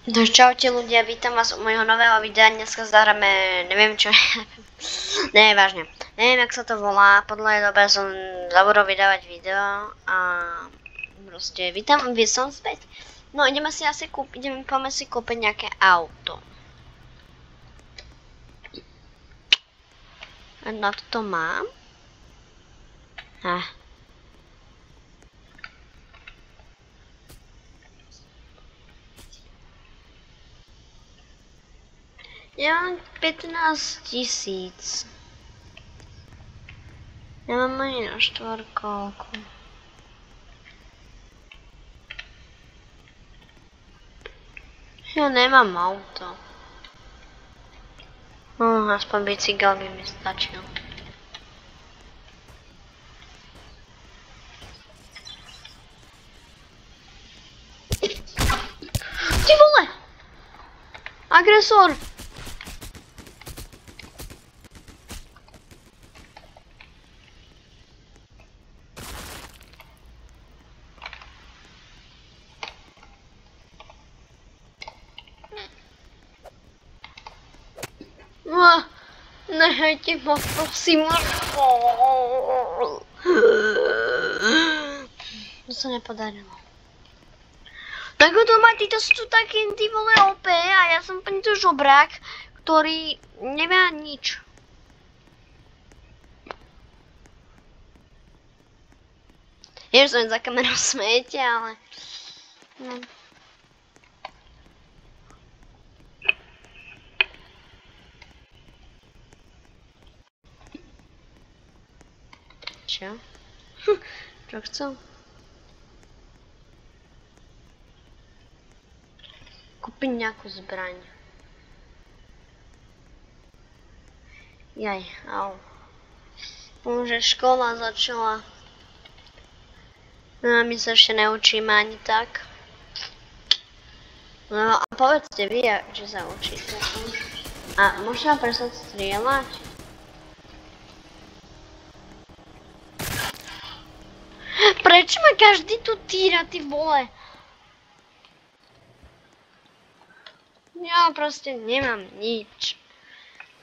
No čaute ľudia, vítam vás u mojho nového videa, dneska zahráme, neviem čo, ne, vážne, neviem jak sa to volá, po dlhej dobe som zabudol vydávať video a proste vítam, som späť. No ideme si asi kúpiť, poďme si kúpiť nejaké auto. A na to mám. Ja mám 15 000. Ja mám ani na štvorkolku. Ja nemám auto. Aspoň bicykel by mi stačil. Ty vole! Agresor! Nehejte ma, prosím. To sa nepodarilo. Tak to má, títo sú tu takí tí vole OP a ja som úplne tu žobrák, ktorý nevie nič. Je, že som za kamerou smejete, ale... No. Čo? Čo chcel? Kúpiť nejakú zbraň. Jaj, au. Už škola začala. No a my sa ešte neučíme ani tak. No a povedzte vy, že sa učíte. A môžem prestať strieľať? Prečo ma každý tu týra, ty vole? Ja proste nemám nič.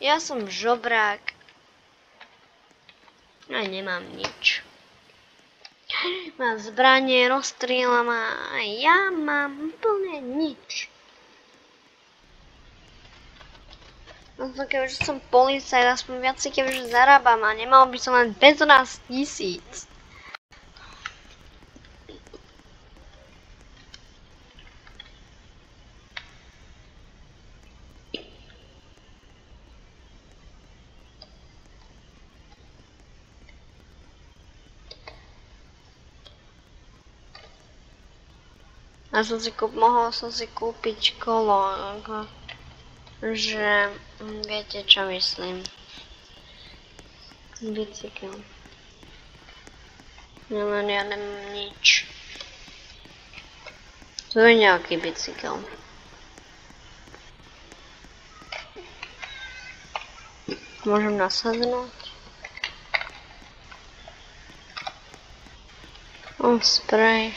Ja som žobrák. A nemám nič. Má zbranie, rozstrieľa ma a ja mám úplne nič. No to keďže som policajt, aspoň viac si keďže zarábam a nemal by som len 15 000. A mohol som si kúpiť kolo, že viete čo myslím. Bicykel. Len ja nemám nič. To je nejaký bicykel. Môžem nasadnúť. Sprej.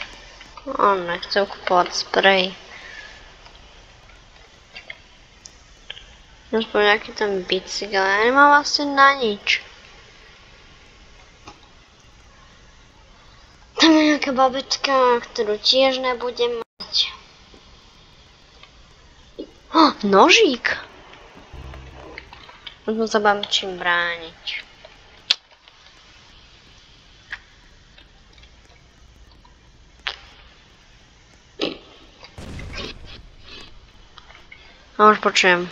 Nechcem kupovať sprej. Aspoň nejaký ten bicykel, ja nemám vlastne na nič. Tam je nejaká babetka, ktorú tiež nebudem mať. Nožík! Možno sa budem čím brániť. A už počujem.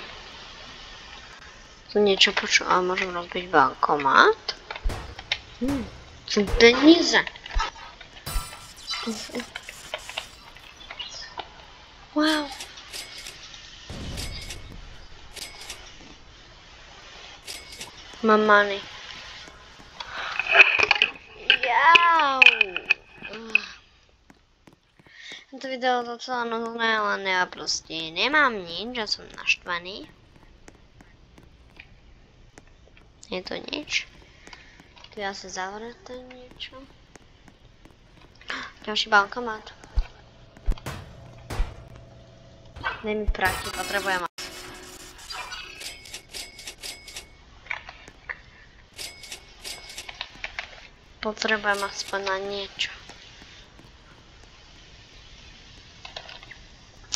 Tu niečo počujem, ale môžem rozbiť bankomat. Sú peníze. Wow. Mám money. Jau. To video docela nudné, ale ja proste nemám nič, ja som naštvaný. Je to nič. Tu je asi zavreté niečo. Ďalší bankomat. Daj mi prachy, potrebujem. Potrebujem aspoň na niečo.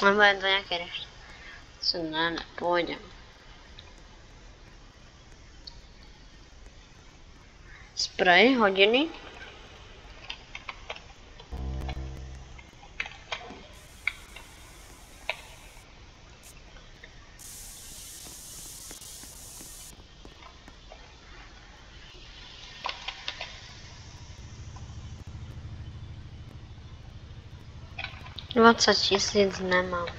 Alebo je do nejakej rešte. Ne, pôjdem. Sprej, hodiny. $20 000 nemám.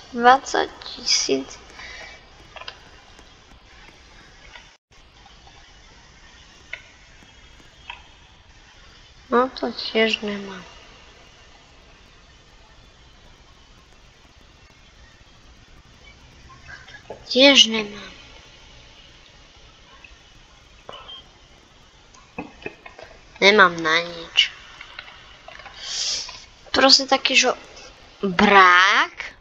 $20 000. No to tiež nemám. Tiež nemám. Nemám na nič. Proste taký, že brák.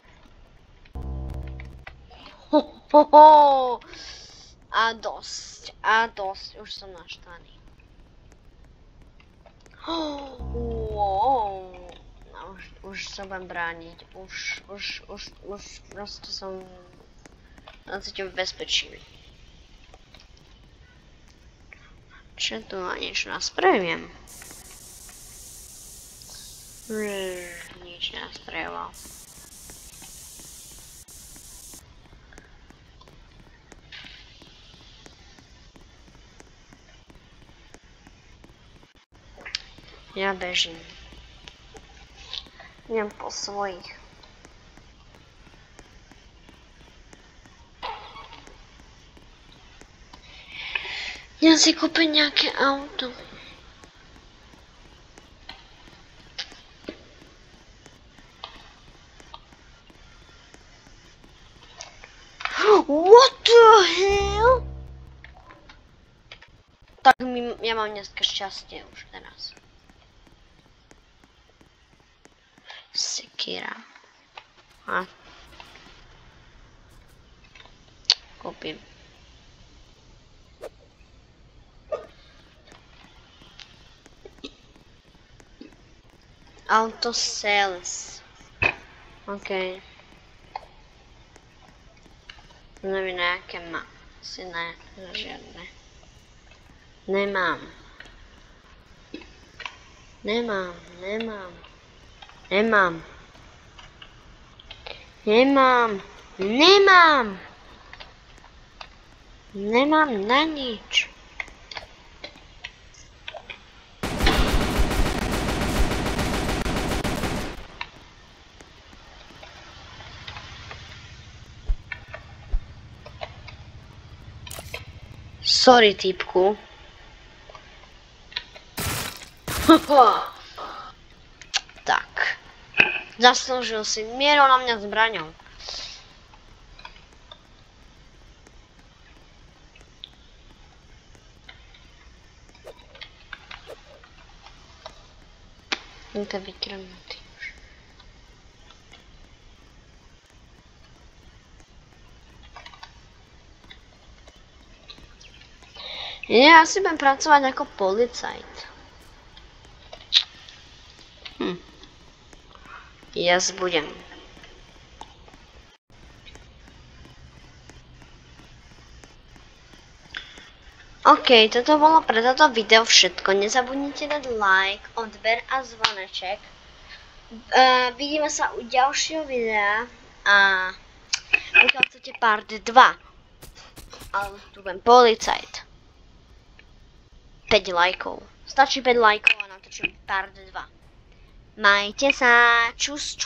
A dosť, už som naštvaný. Už sa budem brániť, už proste som cítim v bezpečí. Čo tu a niečo nasprejím? Nič nasprejoval. Ja bežím. Idem po svojich. Ja si kúpim nejaké auto. What the hell? Tak ja mám dneska šťastie už teraz. Sekira. A kúpim. Auto sales. OK. Nevím, nejaké má. Asi ne, žiadne. Nemám. Nemám na nič. Sorry, typku. Tak. Zaslúžil si mierou na mňa zbraňou. Je to vykrmnutý už. Ja si budem pracovať ako policajt. Yes, budem. OK, toto bolo pre toto video všetko. Nezabudnite dať like, odber a zvoneček. Vidíme sa u ďalšieho videa a pokiaľ chcete part 2, ale tu budem policajt. 5 lajkov. Stačí 5 lajkov a natočím part 2. Majte sa. Čus.